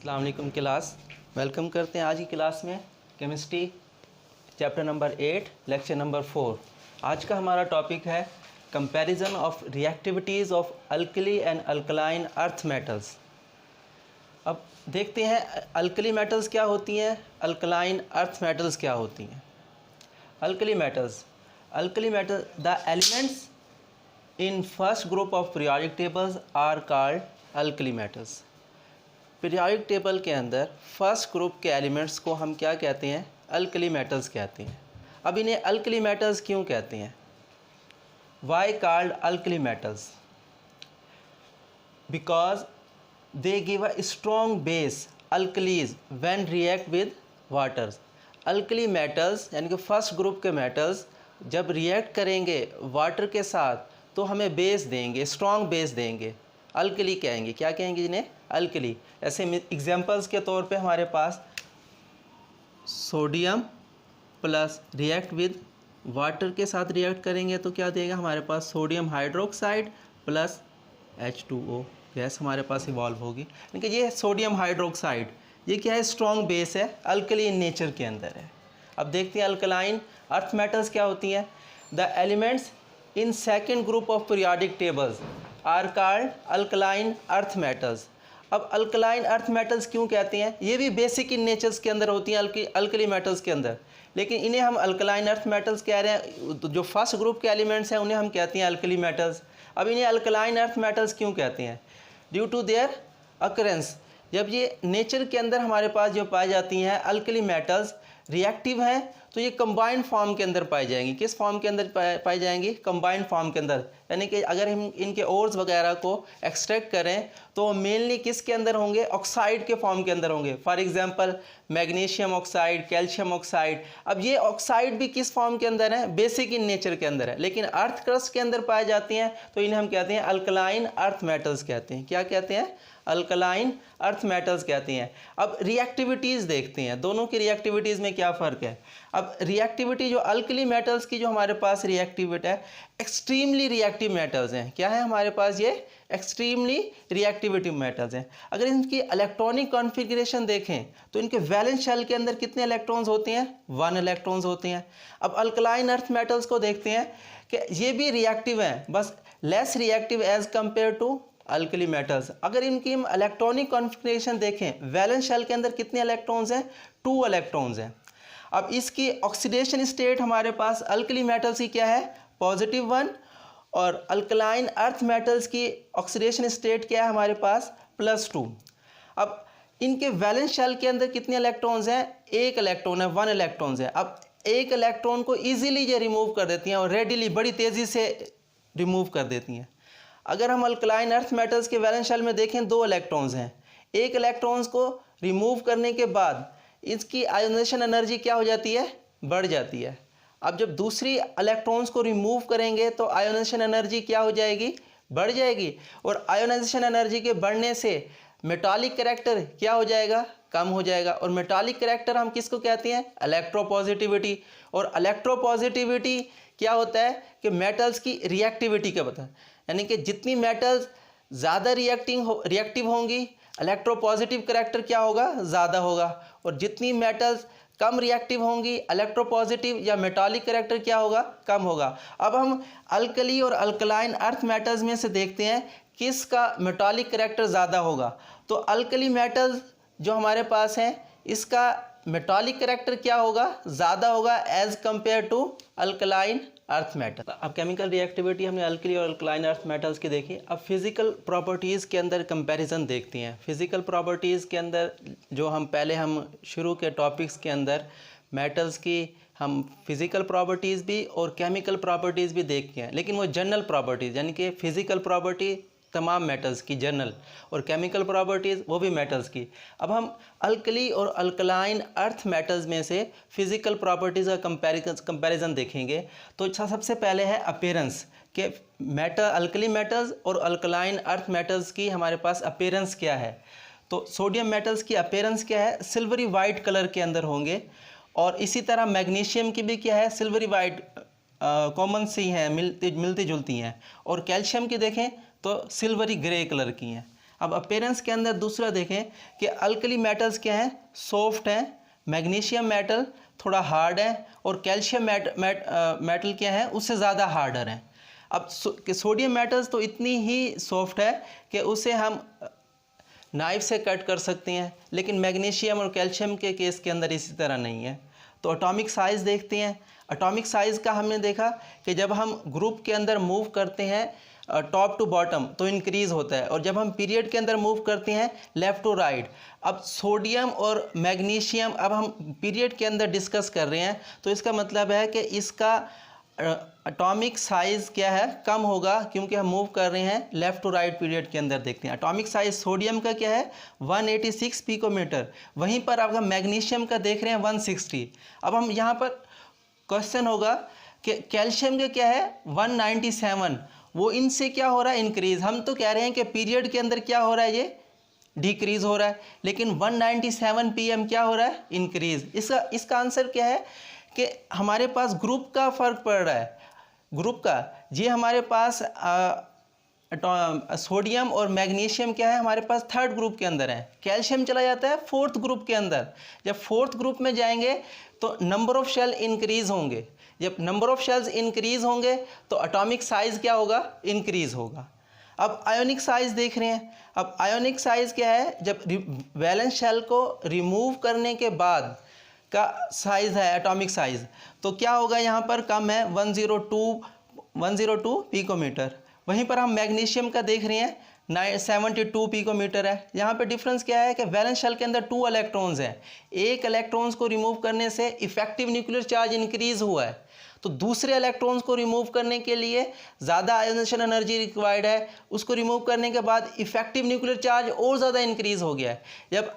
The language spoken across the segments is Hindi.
अस्सलाम वालेकुम क्लास, वेलकम करते हैं आज की क्लास में chemistry chapter number 8 lecture number 4। आज का हमारा टॉपिक है comparison of reactivities of alkali and alkaline earth metals. अब देखते हैं अल्कली मेटल्स क्या होती हैं, अल्कलाइन अर्थ मेटल्स क्या होती हैं। Alkali metals the elements in first group of periodic tables are called alkali metals. Periodic table के अंदर फर्स्ट ग्रुप के एलिमेंट्स को हम क्या कहते हैं, अल्कली मेटल्स कहते हैं। अब इन्हें अल्कली मेटल्स क्यों कहते हैं, why called alkali metals? Because they give a strong base alkalis when react with waters. Alkali metals यानी कि फर्स्ट ग्रुप के मेटल्स जब रिएक्ट करेंगे वाटर के साथ तो हमें बेस देंगे, स्ट्रॉन्ग बेस देंगे, अल्कली कहेंगे। क्या कहेंगे जिन्हें? अल्कली। ऐसे एग्जांपल्स के तौर पे हमारे पास sodium plus react with water के साथ रिएक्ट करेंगे तो क्या देगा हमारे पास, sodium hydroxide plus H2O gas हमारे पास इवॉल्व होगी। लेकिन ये सोडियम हाइड्रोक्साइड ये क्या है, स्ट्रॉन्ग बेस है, अल्कली इन नेचर के अंदर है। अब देखते हैं अल्कलाइन अर्थ मेटल्स क्या होती हैं। The elements in second group of periodic tables are called alkaline earth metals. अब अल्कलाइन अर्थ मेटल्स क्यों कहते हैं, ये भी बेसिक इन नेचर्स के अंदर होती हैं अल्कली मेटल्स के अंदर, लेकिन इन्हें हम अल्कलाइन अर्थ मेटल्स कह रहे हैं। तो जो फर्स्ट ग्रुप के एलिमेंट्स हैं उन्हें हम कहते हैं अल्कली मेटल्स। अब इन्हें अल्कलाइन अर्थ मेटल्स क्यों कहते हैं? ड्यू टू देयर अकरेंस, जब ये नेचर के अंदर हमारे पास जो पाई जाती हैं अल्कली मेटल्स रिएक्टिव हैं तो ये कंबाइंड फॉर्म के अंदर पाई जाएंगी। किस फॉर्म के अंदर पाई जाएंगी? कंबाइंड फॉर्म के अंदर। यानी कि अगर हम इनके ओर्स वगैरह को एक्सट्रैक्ट करें तो मेनली किसके अंदर होंगे, ऑक्साइड के फॉर्म के अंदर होंगे। For example magnesium oxide, calcium oxide. अब ये ऑक्साइड भी किस फॉर्म के अंदर है, बेसिक इन नेचर के अंदर है, लेकिन अर्थ क्रस्ट के अंदर पाए जाती हैं तो इन्हें हम कहते हैं अल्कलाइन अर्थ मेटल्स कहते हैं। क्या कहते हैं? अल्कलाइन अर्थ मेटल्स कहते हैं। अब रिएक्टिविटीज़ देखते हैं, दोनों की रिएक्टिविटीज़ में क्या फ़र्क है। अब रिएक्टिविटी जो अल्कली मेटल्स की जो हमारे पास रिएक्टिविटी है, एक्सट्रीमली रिएक्टिव मेटल्स हैं। क्या है हमारे पास? ये एक्सट्रीमली रिएक्टिविटी मेटल्स हैं। अगर इनकी इलेक्ट्रॉनिक कॉन्फ़िगरेशन देखें तो इनके वैलेंस शेल के अंदर कितने इलेक्ट्रॉन्स होते हैं? 1 इलेक्ट्रॉन्स होते हैं। अब अल्कलाइन अर्थ मेटल्स को देखते हैं कि ये भी रिएक्टिव हैं, बस less reactive as compare to alkali metals. अगर इनकी हम इलेक्ट्रॉनिक कॉन्फ़िगरेशन देखें, वैलेंस शेल के अंदर कितने इलेक्ट्रॉन्स हैं? 2 इलेक्ट्रॉन्स हैं। अब इसकी ऑक्सीडेशन स्टेट हमारे पास अल्कली मेटल्स की क्या है? +1। और अल्कलाइन अर्थ मेटल्स की ऑक्सीडेशन स्टेट क्या है हमारे पास? +2। अब इनके वैलेंस शेल के अंदर कितने इलेक्ट्रॉन्स हैं? 1 इलेक्ट्रॉन है, 1 इलेक्ट्रॉन्स है। अब 1 इलेक्ट्रॉन को ईजिली ये रिमूव कर देती हैं और रेडिली बड़ी तेज़ी से रिमूव कर देती हैं। अगर हम अल्कलाइन अर्थ मेटल्स के वैलेंस शेल में देखें 2 इलेक्ट्रॉन्स हैं, 1 इलेक्ट्रॉन्स को रिमूव करने के बाद इसकी आयोनाइजेशन एनर्जी क्या हो जाती है? बढ़ जाती है। अब जब दूसरी इलेक्ट्रॉन्स को रिमूव करेंगे तो आयोनाइजेशन एनर्जी क्या हो जाएगी? बढ़ जाएगी। और आयोनाइजेशन एनर्जी के बढ़ने से मेटालिक कैरेक्टर क्या हो जाएगा? कम हो जाएगा। और मेटालिक कैरेक्टर हम किसको कहते हैं? इलेक्ट्रोपॉजिटिविटी। और इलेक्ट्रोपॉजिटिविटी क्या होता है कि मेटल्स की रिएक्टिविटी का पता है, यानी कि जितनी मेटल्स ज़्यादा रिएक्टिव होंगी इलेक्ट्रोपॉजिटिव कैरेक्टर क्या होगा? ज़्यादा होगा। और जितनी मेटल्स कम रिएक्टिव होंगी इलेक्ट्रोपॉजिटिव या मेटालिक कैरेक्टर क्या होगा? कम होगा। अब हम अल्कली और अल्कलाइन अर्थ मेटल्स में से देखते हैं किसका मेटालिक कैरेक्टर ज़्यादा होगा। तो अल्कली मेटल्स जो हमारे पास हैं इसका मेटालिक कैरेक्टर क्या होगा? ज़्यादा होगा as compare to alkaline earth metal. अब केमिकल रिएक्टिविटी हमने अल्कली और अल्कलाइन अर्थ मेटल्स की देखी। अब फिज़िकल प्रॉपर्टीज़ के अंदर कंपैरिजन देखते हैं। फिज़िकल प्रॉपर्टीज़ के अंदर जो हम शुरू के टॉपिक्स के अंदर मेटल्स की हम फिज़िकल प्रॉपर्टीज़ भी और केमिकल प्रॉपर्टीज़ भी देखते हैं, लेकिन वो जनरल प्रॉपर्टीज़ यानी कि फिज़िकल प्रॉपर्टी तमाम मेटल्स की जनरल और केमिकल प्रॉपर्टीज़ वो भी मेटल्स की। अब हम अल्कली और अल्कलाइन अर्थ मेटल्स में से फिज़िकल प्रॉपर्टीज़ का कंपैरिजन देखेंगे। तो सबसे पहले है अपीयरेंस के अल्कली मेटल्स और अल्कलाइन अर्थ मेटल्स की हमारे पास अपीयरेंस क्या है। तो सोडियम मेटल्स की अपीयरेंस क्या है? सिल्वरी वाइट कलर के अंदर होंगे। और इसी तरह मैग्नीशियम की भी क्या है? सिल्वरी वाइट कॉमन सी हैं, मिलती जुलती हैं। और कैल्शियम की देखें तो सिल्वरी ग्रे कलर की हैं। अब अपीयरेंस के अंदर दूसरा देखें कि अल्कली मेटल्स क्या हैं, सॉफ्ट हैं, मैग्नीशियम मेटल थोड़ा हार्ड है, और कैल्शियम मेटल क्या है, उससे ज़्यादा हार्डर है। अब सोडियम मेटल्स तो इतनी ही सॉफ्ट है कि उसे हम नाइफ से कट कर सकते हैं, लेकिन मैग्नीशियम और कैल्शियम के केस के अंदर इसी तरह नहीं है। तो एटॉमिक साइज़ देखते हैं। एटॉमिक साइज़ का हमने देखा कि जब हम ग्रुप के अंदर मूव करते हैं टॉप टू बॉटम तो इंक्रीज़ होता है, और जब हम पीरियड के अंदर मूव करते हैं लेफ़्ट टू राइट। अब सोडियम और मैग्नीशियम अब हम पीरियड के अंदर डिस्कस कर रहे हैं, तो इसका मतलब है कि इसका एटॉमिक साइज़ क्या है, कम होगा, क्योंकि हम मूव कर रहे हैं लेफ़्ट टू राइट पीरियड के अंदर। देखते हैं एटॉमिक साइज़ सोडियम का क्या है, 186 पिकोमीटर। वहीं पर अब हम मैग्नीशियम का देख रहे हैं 160। अब हम यहाँ पर क्वेश्चन होगा कि कैल्शियम का क्या है 197, वो इनसे क्या हो रहा है, इंक्रीज़। हम तो कह रहे हैं कि पीरियड के अंदर क्या हो रहा है, ये डिक्रीज़ हो रहा है, लेकिन 197 pm क्या हो रहा है, इंक्रीज़। इसका आंसर क्या है कि हमारे पास ग्रुप का फ़र्क पड़ रहा है। ग्रुप का ये हमारे पास सोडियम और मैग्नीशियम क्या है, हमारे पास थर्ड ग्रुप के अंदर है। कैल्शियम चला जाता है फोर्थ ग्रुप के अंदर। जब फोर्थ ग्रुप में जाएंगे तो नंबर ऑफ़ शेल इंक्रीज़ होंगे। जब नंबर ऑफ़ शेल्स इंक्रीज़ होंगे तो एटॉमिक साइज़ क्या होगा, इंक्रीज़ होगा। अब आयोनिक साइज़ देख रहे हैं। अब आयोनिक साइज़ क्या है, जब वैलेंस शेल को रिमूव करने के बाद का साइज़ है एटॉमिक साइज़, तो क्या होगा, यहाँ पर कम है 102 पिकोमीटर। वहीं पर हम मैग्नीशियम का देख रहे हैं 72 पिकोमीटर है। यहाँ पे डिफरेंस क्या है कि वैलेंस शेल के अंदर 2 इलेक्ट्रॉन्स हैं। एक इलेक्ट्रॉन्स को रिमूव करने से इफेक्टिव न्यूक्लियर चार्ज इंक्रीज़ हुआ है, तो दूसरे इलेक्ट्रॉन्स को रिमूव करने के लिए ज़्यादा आयोनाइजेशन एनर्जी रिक्वायर्ड है। उसको रिमूव करने के बाद इफेक्टिव न्यूक्लियर चार्ज और ज़्यादा इंक्रीज़ हो गया है। जब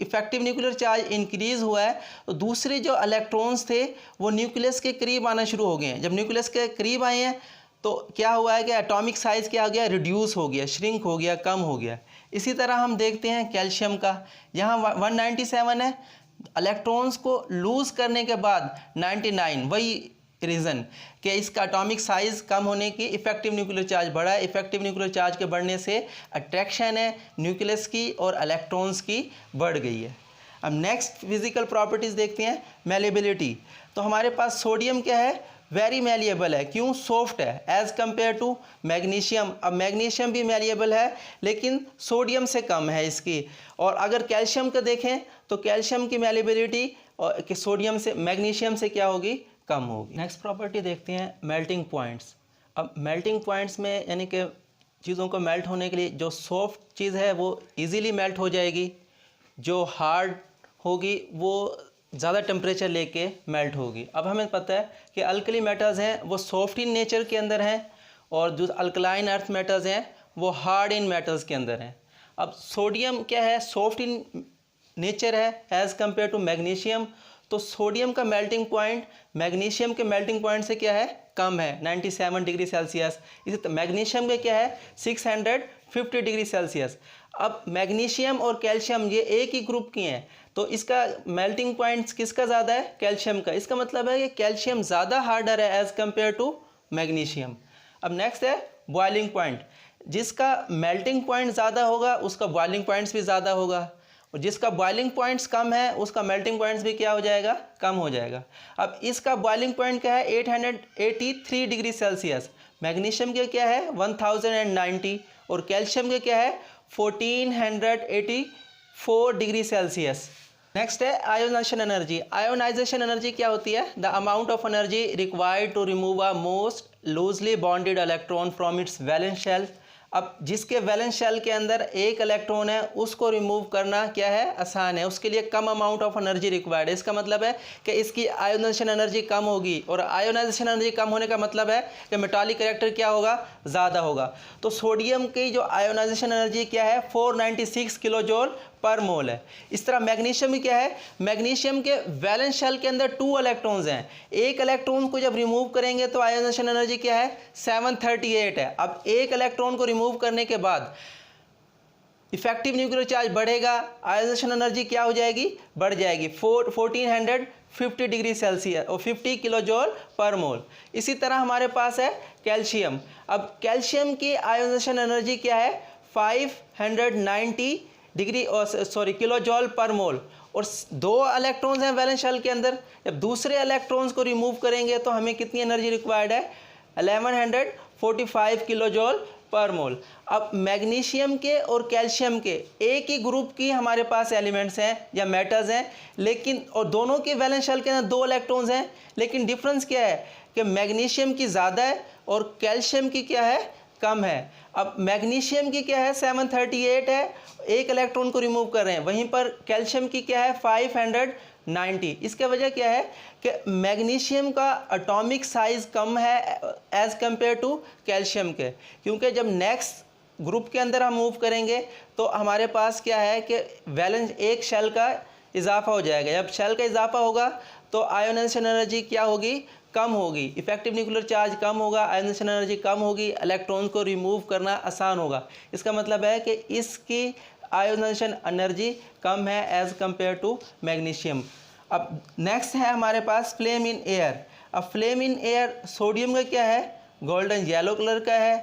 इफेक्टिव न्यूक्लियर चार्ज इंक्रीज़ हुआ है तो दूसरे जो इलेक्ट्रॉन्स थे वो न्यूक्लियस के करीब आना शुरू हो गए हैं। जब न्यूक्लियस के करीब आए हैं तो क्या हुआ है कि एटॉमिक साइज़ क्या हो गया, रिड्यूस हो गया, श्रिंक हो गया, कम हो गया। इसी तरह हम देखते हैं कैल्शियम का, यहाँ 197 है, इलेक्ट्रॉन्स को लूज़ करने के बाद 99, वही रीज़न कि इसका एटॉमिक साइज़ कम होने की, इफेक्टिव न्यूक्लियर चार्ज बढ़ा है। इफेक्टिव न्यूक्लियर चार्ज के बढ़ने से अट्रैक्शन है न्यूक्लियस की और इलेक्ट्रॉन्स की बढ़ गई है। अब नेक्स्ट फिजिकल प्रॉपर्टीज़ देखते हैं, मेलेबिलिटी। तो हमारे पास सोडियम क्या है, वेरी मेलिएबल है। क्यों, सॉफ्ट है एज़ कंपेयर टू मैग्नीशियम। अब मैग्नीशियम भी मेलिएबल है लेकिन सोडियम से कम है इसकी। और अगर कैल्शियम का देखें तो कैल्शियम की मेलिएबिलिटी कि सोडियम से, मैग्नीशियम से क्या होगी, कम होगी। नेक्स्ट प्रॉपर्टी देखते हैं, मेल्टिंग पॉइंट्स। अब मेल्टिंग पॉइंट्स में यानी कि चीज़ों को मेल्ट होने के लिए जो सॉफ्ट चीज़ है वो इजीली मेल्ट हो जाएगी, जो हार्ड होगी वो ज़्यादा टेम्परेचर लेके मेल्ट होगी। अब हमें पता है कि अल्कली मेटल्स हैं वो सॉफ्ट इन नेचर के अंदर हैं, और जो अल्कलाइन अर्थ मेटल्स हैं वो हार्ड इन मेटल्स के अंदर हैं। अब सोडियम क्या है, सॉफ्ट इन नेचर है एज़ कंपेयर टू मैग्नीशियम। तो सोडियम का मेल्टिंग पॉइंट मैग्नीशियम के मेल्टिंग पॉइंट से क्या है, कम है, 97 डिग्री सेल्सियस। इसी तरह मैग्नीशियम का क्या है, 650 डिग्री सेल्सियस। अब मैग्नीशियम और कैल्शियम ये एक ही ग्रुप की हैं, तो इसका मेल्टिंग पॉइंट्स किसका ज़्यादा है, कैल्शियम का। इसका मतलब है कि कैल्शियम ज़्यादा हार्डर है एज़ कंपेयर टू मैग्नीशियम। अब नेक्स्ट है बॉइलिंग पॉइंट। जिसका मेल्टिंग पॉइंट ज़्यादा होगा उसका बॉइलिंग पॉइंट्स भी ज़्यादा होगा, और जिसका बॉइलिंग पॉइंट्स कम है उसका मेल्टिंग पॉइंट्स भी क्या हो जाएगा, कम हो जाएगा। अब इसका बॉइलिंग पॉइंट क्या है, 883 डिग्री सेल्सियस। मैग्नीशियम के क्या है 1090, और कैल्शियम के क्या है 1484 डिग्री सेल्सियस। नेक्स्ट है आयोनाइजेशन एनर्जी। आयोनाइजेशन एनर्जी क्या होती है, the amount of energy required to remove a most loosely bonded electron from its valence shell. अब जिसके वैलेंस शेल के अंदर एक इलेक्ट्रॉन है उसको रिमूव करना क्या है, आसान है, उसके लिए कम अमाउंट ऑफ एनर्जी रिक्वायर्ड है। इसका मतलब है कि इसकी आयोनाइजेशन एनर्जी कम होगी, और आयोनाइजेशन एनर्जी कम होने का मतलब है कि मेटालिक कैरेक्टर क्या होगा, ज़्यादा होगा। तो सोडियम की जो आयोनाइजेशन एनर्जी क्या है 496 किलो जूल पर मोल है। इस तरह मैग्नीशियम भी क्या है, मैग्नीशियम के वैलेंस शेल के अंदर 2 इलेक्ट्रॉन्स हैं। एक इलेक्ट्रॉन को जब रिमूव करेंगे तो आयोनाइजेशन एनर्जी क्या है 738 है। अब एक इलेक्ट्रॉन को रिमूव करने के बाद इफेक्टिव न्यूक्लियर चार्ज बढ़ेगा, आयोनाइजेशन एनर्जी क्या हो जाएगी, बढ़ जाएगी 1450 डिग्री सेल्सियस और 50 किलो जूल पर मोल। इसी तरह हमारे पास है कैल्शियम। अब कैल्शियम की आयोनाइजेशन एनर्जी क्या है 590 डिग्री किलो जॉल पर मोल, और 2 इलेक्ट्रॉन्स हैं वैलेंस शेल के अंदर। जब दूसरे इलेक्ट्रॉन्स को रिमूव करेंगे तो हमें कितनी एनर्जी रिक्वायर्ड है, 1145 किलो जॉल पर मोल। अब मैग्नीशियम के और कैल्शियम के एक ही ग्रुप की हमारे पास एलिमेंट्स हैं या मेटल्स हैं, लेकिन और दोनों के वैलेंस शेल के अंदर 2 इलेक्ट्रॉन्स हैं, लेकिन डिफरेंस क्या है कि मैग्नीशियम की ज़्यादा है और कैल्शियम की क्या है, कम है। अब मैग्नीशियम की क्या है 738 है, एक इलेक्ट्रॉन को रिमूव कर रहे हैं, वहीं पर कैल्शियम की क्या है 590। इसका वजह क्या है कि मैग्नीशियम का एटॉमिक साइज कम है एज कंपेयर टू कैल्शियम के, क्योंकि जब नेक्स्ट ग्रुप के अंदर हम मूव करेंगे तो हमारे पास क्या है कि वैलेंस एक शेल का इजाफा हो जाएगा। जब शेल का इजाफा होगा तो आयोनाइजेशन एनर्जी क्या होगी, कम होगी, इफेक्टिव न्यूक्लियर चार्ज कम होगा, आयोनाइजेशन एनर्जी कम होगी, इलेक्ट्रॉन को रिमूव करना आसान होगा। इसका मतलब है कि इसकी आयोनाइजेशन एनर्जी कम है एज कंपेयर टू मैग्नीशियम। अब नेक्स्ट है हमारे पास फ्लेम इन एयर। अब फ्लेम इन एयर सोडियम का क्या है, गोल्डन येलो कलर का है,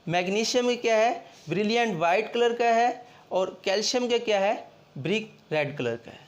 मैग्नीशियम का क्या है, ब्रिलियंट वाइट कलर का है, और कैल्शियम का क्या है, ब्रिक रेड कलर का है।